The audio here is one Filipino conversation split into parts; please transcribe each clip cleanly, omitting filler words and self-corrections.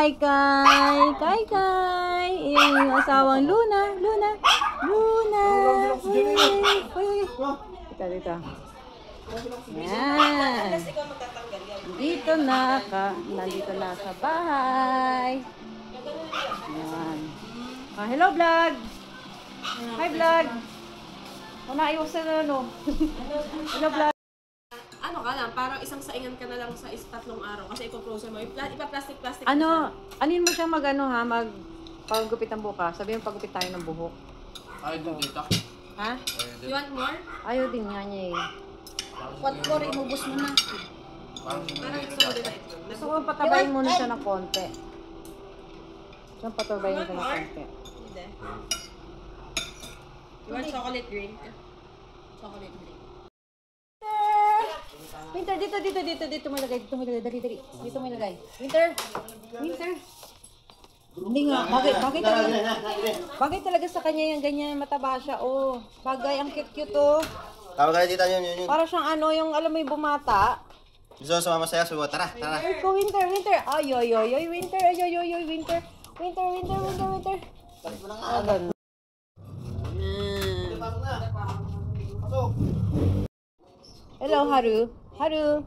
Kai Kai! Kai Kai! Yung asawang Luna! Luna! Luna! Uy! Dito. Yan. Nandito na sa bahay. Yan. Hello vlog! Hi vlog! Naiwasan na ano? Hello vlog! Ano ka lang, parang isang saingan ka na lang sa tatlong araw kasi ipo-close mo. Ipa-plastic. Anin mo siya mag-ano ha? Pagupit ang buka. Sabi mo pagupit tayo ng buhok. Ayaw din dito. Ha? You want more? Ayaw din nga niya eh. What for? Imubos mo na. Parang gusto mo din na ito. Gusto ko patabayin muna siya ng konti. Gusto ko patabayin siya ng konti. Hindi. You want chocolate drink? Chocolate drink. Winter, dito mo ilagay. Dali. Dito mo ilagay. Winter. Hindi nga, bagay talaga sa kanya yung ganyan, mataba siya. Oh, bagay, ang cute oh. Tawag kayo dito yun. Para siyang ano, yung alam mo yung bumata. Gusto ko sumama sa'yo, subo. Tara. Iko, Winter. Ay, Winter. Winter. Ah, ganun. Hello, Haru. Hello.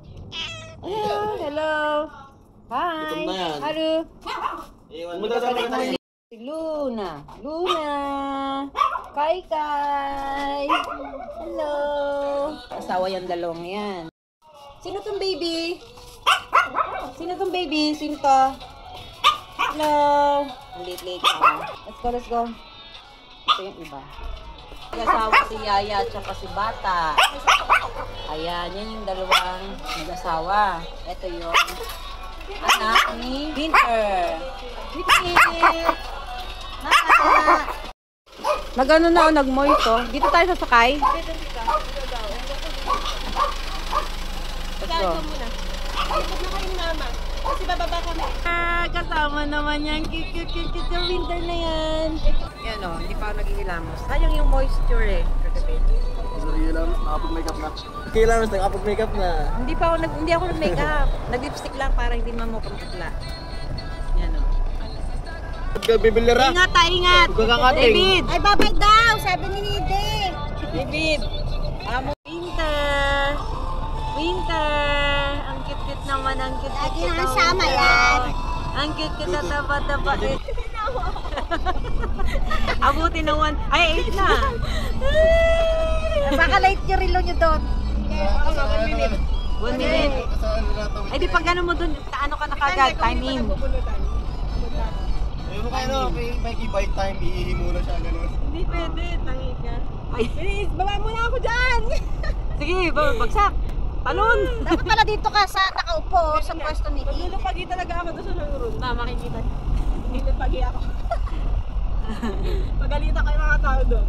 Hi. Haru. Si Luna. Kai. Hello. Asawa yung dalawang yan. Sino tong baby? Sino to? Hello. Late ka. Let's go. Ito yung iba. Asawa si Yaya at saka si Bata. Ayan, yan yung dalawang nag-asawa. Ito yung anak ni Winter. Nag-ano na o, nag-moito. Dito tayo sasakay. Let's go. Huwag na kayong mama. Kasi bababa kami. Kasama naman yan. Cute yung Winter na yan. Yan o, hindi pa ako nagigilamos. Sayang yung moisture eh. Nakapag-makeup na. Kailangan nakapag-makeup na. Hindi ako nag-makeup. Nag-lipstick lang para hindi mamukhang putla. Yan o. Bibili ra. Ingat! David! Ay, babay daw! Sabi ni Nide. David! Amo Winter! Ang cute naman, ang cute. Lagi na sama yan. Ang cute na taba-taba. Abuti ng 1. Ay, 8 na. Baka late yung relo nyo doon. 1 minute. Ay, di pag gano'n mo dun, ano ka na kagad? Time in. Ayun kayo, may buy time, iihi muna siya, gano'n. Hindi pwede, tangi ka. Ay, Bilis, baba muna ako dyan! sige, bagsak. Talon! Dapat pala dito ka sa nakaupo sa pwesto ni Nide. Lulupagi talaga ako doon sa nangurun. Makikita. Lulupagi ako. Pagalitan kayo mga tao doon.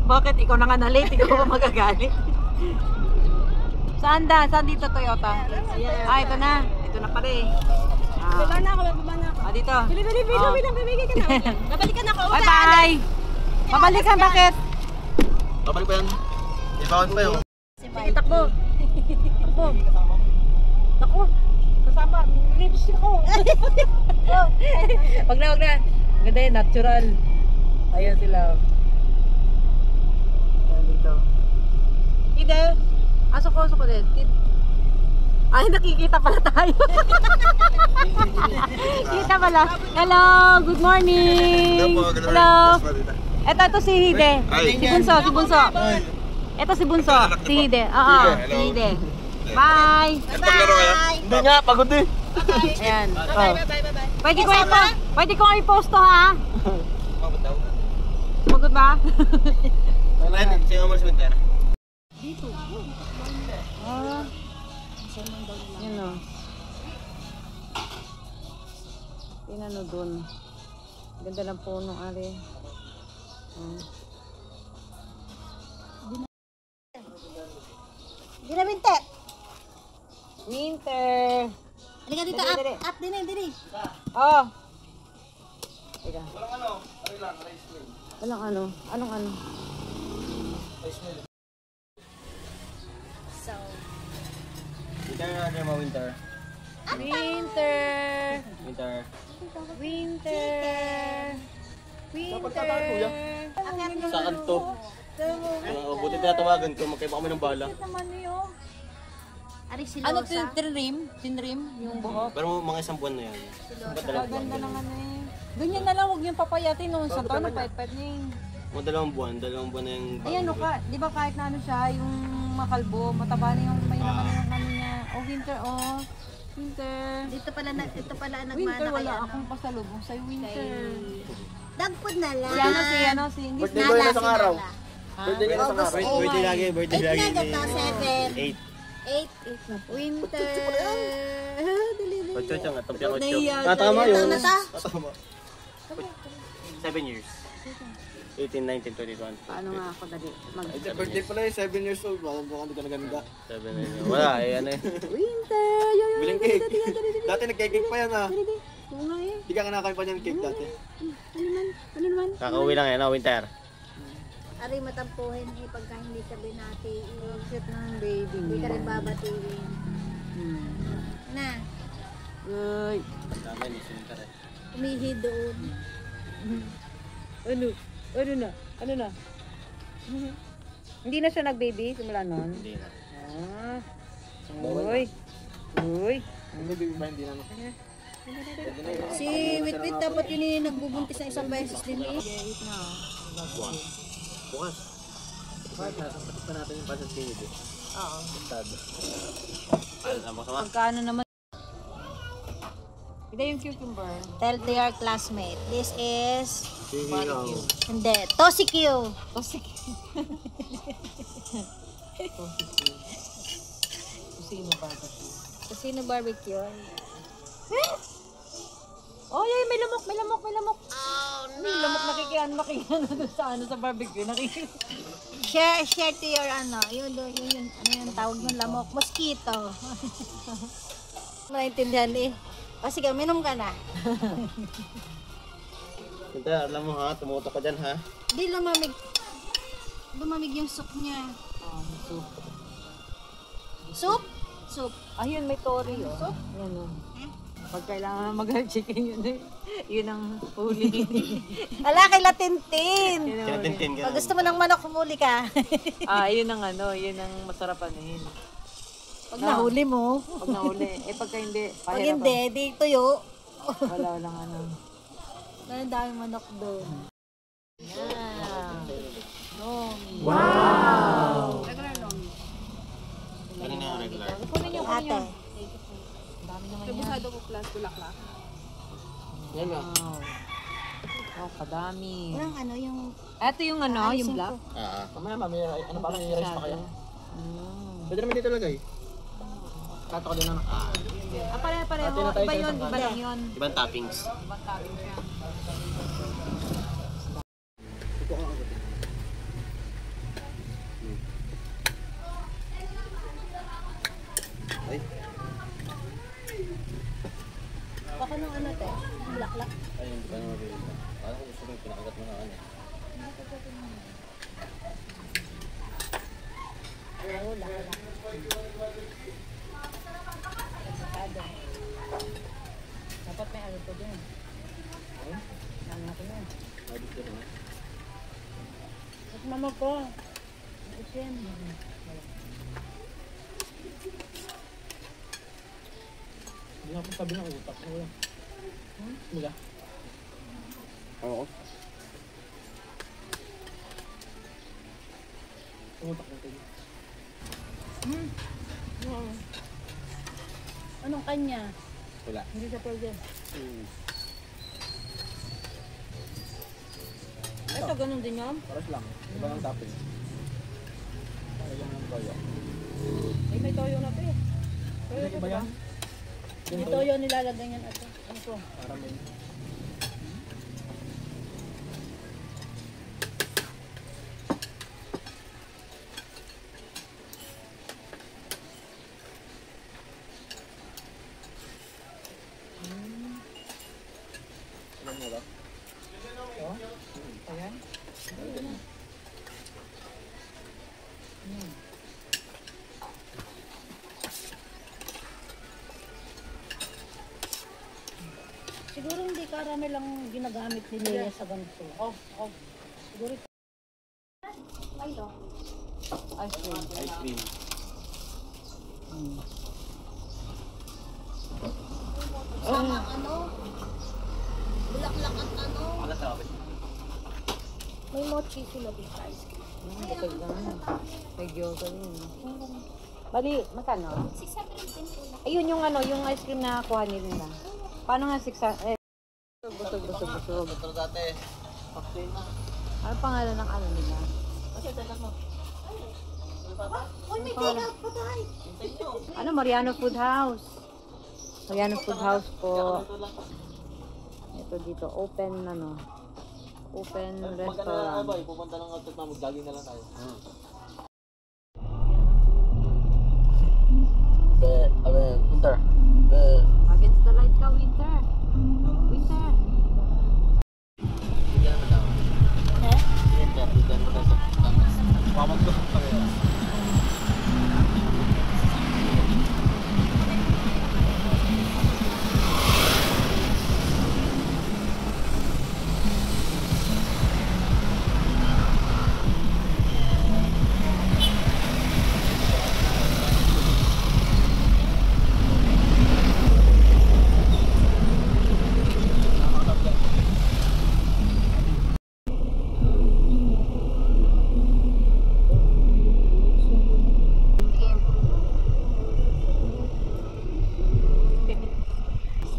Bakit? Ikaw na nga na-late, ikaw ba magagalit? Saan dito, Toyota? Ito na. Ito na pala eh. Baba na ako, baba na ako. Dito. Bili, bibigay ka na. Babalikan ako. Bye-bye! Babalikan, bakit? Babalik pa yan. Ibawad pa yun. Sige, takbo. Naku, kasama. Lipstick ako. Wag na. Ganda yun, natural. Ayan sila. Ayan dito. Ide, asok ko din. Ay, nakikita pala tayo. Kita pala. Hello, good morning. Hello. Ito si Hide. Si Bunso. Ito si Bunso. Si Hide. Oo, si Hide. Bye. Hindi nga, pagod eh. Ayan. Bye. Pwede ko i-post to ha. Pagod ba? Sino mo si Winter? Yan o. Pinano dun. Ganda ng puno, ari. Hindi na, Winter. Winter! Halika dito, Dali. up din. Oh! Teka. Walang ano? Anong ano? So, Winter na mo, Winter. Winter. Winter. Winter. Dapat tataan, kuya. Winter. Sa kanto. Buti tinatawagan ko, magkaiba kami ng bala. Naman yun. Ari si Ano Losa. tinrim yung buhok? Pero mga isang buwan na yan. Ba't dalawang buwan? Ganda ng ano eh. Ganyan na lang, huwag niyong papayatin nung sa taon, pait-pait niya eh. Mga dalawang buwan na yung... Ayan o ka, di ba kahit na ano siya, yung makalbo, mataba na yung may naman yung ano niya. Oh, winter, oh. Winter. Ito pala nagmana Winter, kay wala ano. akong pasalubong sa'yo, winter. Dagpod na lang. Si ano, si hindi Birthday ko yun isang araw. Ha? Birthday ko yun isang araw. Birthday lagi, birthday 8 lagi. na gato, 7. 8. 8. Winter. Dali. Pagchuchang at tampiang 8. Nahiya, Tatama dali. yun. Ito na ta? Tatama. 7 years. 18, 19, 21. Paano nga ako dali? Birthday pala eh, 7 years old. Baka mukhang hindi ka naganda. 7 na yun. Wala eh, ano eh. Winter. Biling cake. Dati nagkikik pa yan ah. Oo nga eh. Hindi ka kinakain pa niyan cake dati. Ano naman? Kakauwi lang yan, winter. Ari matampuhin eh pagka hindi ka binati. Cute ng baby Hindi ka niya. rin babatiin. Na, Uy. Tama yun, winter eh. umihi doon. Ano na? Ano na? Hindi na siya nag-baby simula nun? Hindi na. Ah. Uy. Uy. Hindi ba hindi na. Si Witwit dapat yun yung nagbubuntis na isang beses din eh. Bukas. Bakit nasapatit pa natin yung pasat kinid eh? Oo. Tado. Ano ang masama? Pagkaano naman? Ito yung cucumber. Tell to your classmate. This is... Barbecue. Hindi. Tosikyu. Kusino barbecue. Sino barbecue? Oh, yay, may lamok. Oh, no. May lamok nakikian doon sa ano sa barbecue. Share to your ano. Yun, ano yung tawag ng lamok? Mosquito. Maintindihan eh. O sige, minom ka na. Winter, alam mo ha, tumutok ka dyan ha. Di lumamig. Lumamig yung soup niya. Soup. Soup? Soup. Ayun, may tori oh. Soup? Yan oh. Pag kailangan mag-chicken yun eh. Yun ang huli. Ala, kay Latintin. Yun ang huli. Kinatintin ka Pag gusto mo ng manok, humuli ka. Yun ang ano, yun ang masarap anuhin. Pag nahuli mo. Pag nahuli. Pagka hindi, Pag pahirap hindi, di tuyo. walang ano. Ang daming manok doon. Yeah. No. Kanina yung regular. Kunin niyo, kunin niyo. Ate. Dami naman yan. Kabusado ko plus bulaklak. Yan nga. Wow. Oh, kadami. Walang ano yung... Ito yung ano, yung black. Mamaya, ano pa may rice pa kaya? Pwede naman dito lagay. Kato ko din na. Pare-pareho. Iba yun, iba lang yun. Ibang toppings. Ibang topping siya. Ay, Baka nung ano te? Bulaklak. ay, hindi pa naman mabibigyan. Parang gusto mo yung pinakagat mo na ano. Dapat may ano to din. Ano ko na. Mabit ka rin. At mama ko. Isin. Hindi ako sabi ng utak ko. Mula. Oo. Utak na tayo. Anong kanya? Wala. Hindi siya pwede. Ito, ganun din yan. Paras lang. Iba ang topping. Lagyan ng toyo. May toyo na to eh. Toyo Iba yan? May toyo nilalagay niyan ito. Ano to? Para may... Alam mo ba? Ayan. Siguro hindi karami lang ginagamit ni Leia sa ganito. Oh. Siguro ito. Ice cream. Bulaklak at ano. May mochi sila dito ice cream. Bakit ganun? May gyoza rin. Bali, magkano? 610 Ayun yung ano, yung ice cream na kuha nila. Paano nga 600? Busog. Ito dati. Okay na. Ano pangalan ng ano nila? Uy, may take out pa tayo. Ano, Mariano Food House. Mariano Food House po. Ito dito, open restaurant. Pupunta ng outlet na mag-jogging na lang tayo. Winter. Against the light ka, Winter. Winter. Hindi ka naman daw. Winter, hindi ka naman daw sa tamas. Pamagod pa rin.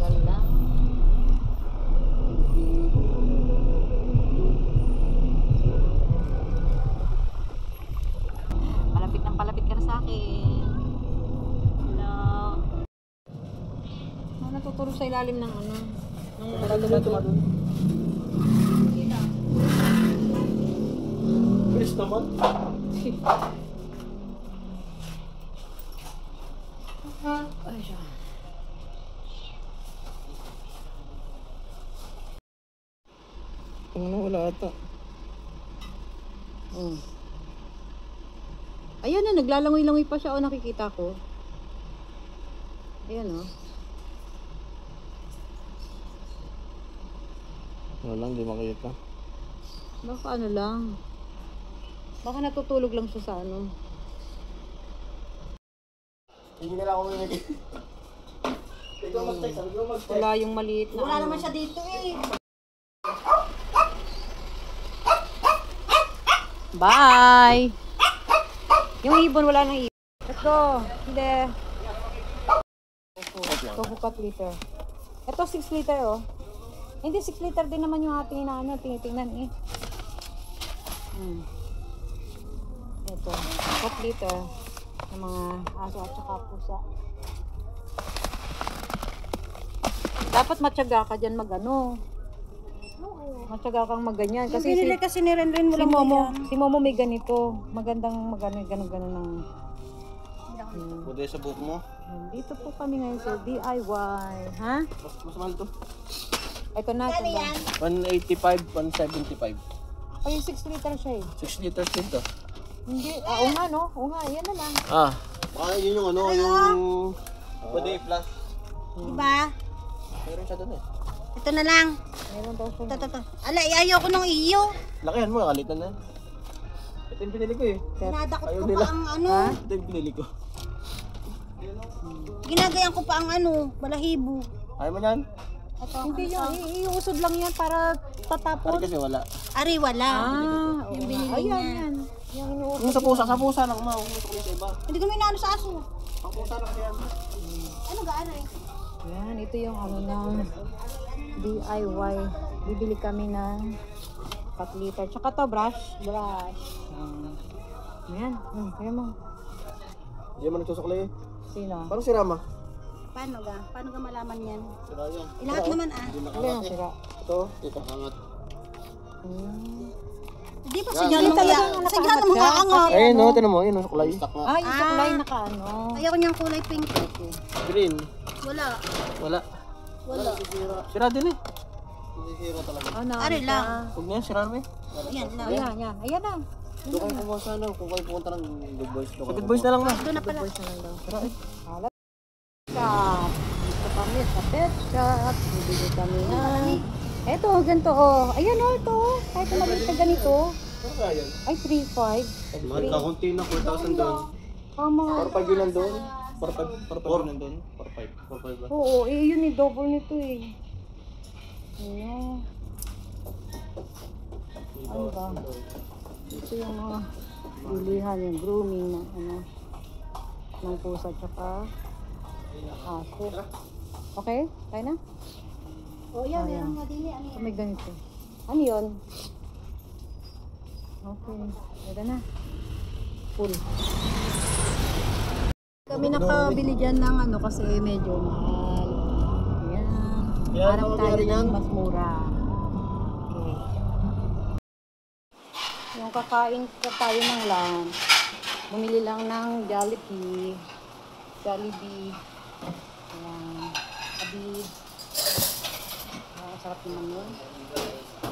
Salam. Palapit ka na sa akin. Hello. Natutulog sa ilalim ng ano? Bilis naman. Ay, siya. Wala ata. Ayan na, naglalangoy-langoy pa siya. O, nakikita ko. Ayan o. Wala lang, di makita. Baka ano lang. Baka natutulog lang siya sa ano. Hindi nila ako may ikaw mag-text, sabi ko mag-text. Wala yung maliit na Wala ano. naman siya dito eh. Bye! Yung ibon, wala nang ibon. Let's go! Hindi. Tofu cut liter. Ito 6 liter oh. Hindi 6 liter din naman yung ating inaano. Tinitingnan eh. Ito. 4 liter. Ng mga aso at saka pusa. Dapat matyaga ka dyan mag-ano. Matyaga kang mag-ganyan. Yung Kasi binili kasi ni Renren mo si lang Momo may ganito. Magandang ganun ng... Buday sa buhok mo. Dito po kami ngayon sa DIY. Ha? Mas mahal to. Ito na. Ito na. 185, 175. Ay, 6 liter siya eh. 6 liters din to. Hindi. Oo nga no. Oo nga. Yan na lang. Baka yun yung ano, yung... Buday plus. Diba? Meron siya doon eh. Ito na lang. Meron daw siya. Ito. Ala, ayaw ko nung iyo. Lakihan mo, kalitan na. Ito yung pinili ko eh. Dinadakot Ayaw ko nila. pa ang ano. Ito yung pinili ko. Ginagayan ko pa ang ano, balahibo. Ayaw mo yan? Ito. Hindi yun. Iusod lang yan para Ari tatapon. kasi wala. Ari, wala. Oo Yung nga. binili Ayan niya. yan. Yung inuusod. Yung sa pusa lang ma. Huwag mo sa iba. Hindi ko minano sa aso. Ang pusa lang kasi yan. Ano ga, Ari? Yan. Ito yung ano ng DIY. Bibili kami ng 4 liter. Tsaka to brush. Ayan. Kaya mo. Hindi mo nagsusuklay eh. Sino? Parang si Rama. Paano ga? Paano ga malaman yan? Sira yan. Lahat naman Hindi Ano nakangat yung eh. sira? Ito, angat. Hindi pa Yan. sadya Hindi naman talaga kaya. nakaangat Sadya naman siya. kaangat. Ayun no, tinan mo, yun ang suklay. Ay, yung suklay naka ano. Ayaw ko niyang kulay pink. Green. Wala. Wala. Wala. Sira din eh. Hindi sira talaga. Oh, na. Ari lang. Huwag na yan, sira namin. Yan lang. Ayan, yan. Ayan na. Doon kayo pumunta sa ano, kung kayo pumunta ng Good Boys. Sa Good Boys na lang na. Doon na pala. Shop. Dito kami sa pet shop. Bibili kami ng Eto, ganito oh. Ayan oh, ito. Kahit maliit na ganito. Ano kaya yan? Ay, 3.5. Mahal ka, kunti na 4,000 doon. Tama. 4,500 yun nandun. 4,500 yun nandun. 4,500 ba? Oo, eh, yun eh, double nito eh. Ayan. Ano ba? Ito yung mga bilihan, yung grooming na ano, ng pusa tsaka aso. Okay? Kaya na? O yan, Ayan. meron mo din ano Oh, yan. may ganito. Ano yun? Okay. Ito na. Full. Kami nakabili dyan ng ano kasi medyo mahal. Ayan. Kaya Harap ano tayo nangyari ng yan? mas mura. Okay. Yung kakain ka tayo ng lunch, bumili lang ng Jollibee. Jollibee. Ayan. Habib. Ang sarap naman yun.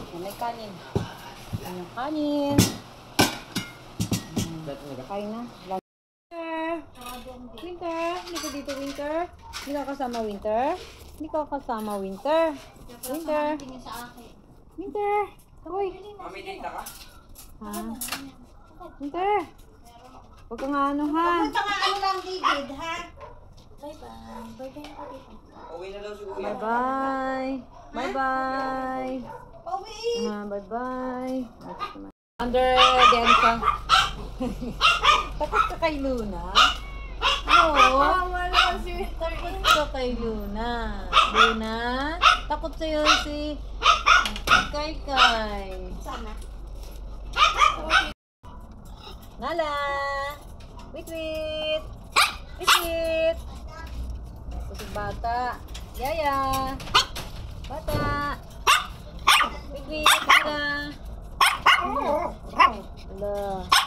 Yan, may kanin. Yan yung kanin. Kain na. Winter. Hindi ko dito, Winter. Hindi ka kasama, Winter. Hindi ka kasama, Winter. Winter. Tingin sa akin. Winter. Uy. Mami, data ka? Ha? Winter. Huwag ka nga ano, ha? Punta nga ano lang, David, ha? Bye-bye. Bye-bye ako dito. Uwi na daw si Kuya. Bye-bye. Bye-bye. Pauwi! Bye-bye. Under Densa. Takot ka kay Luna? Oo. Wala si Takot ka kay Luna. Luna? Takot sa'yo si Kai. Sana. Nala! Wait. Ito si Bata. Yaya! Bata! Wait. Nala! Ala.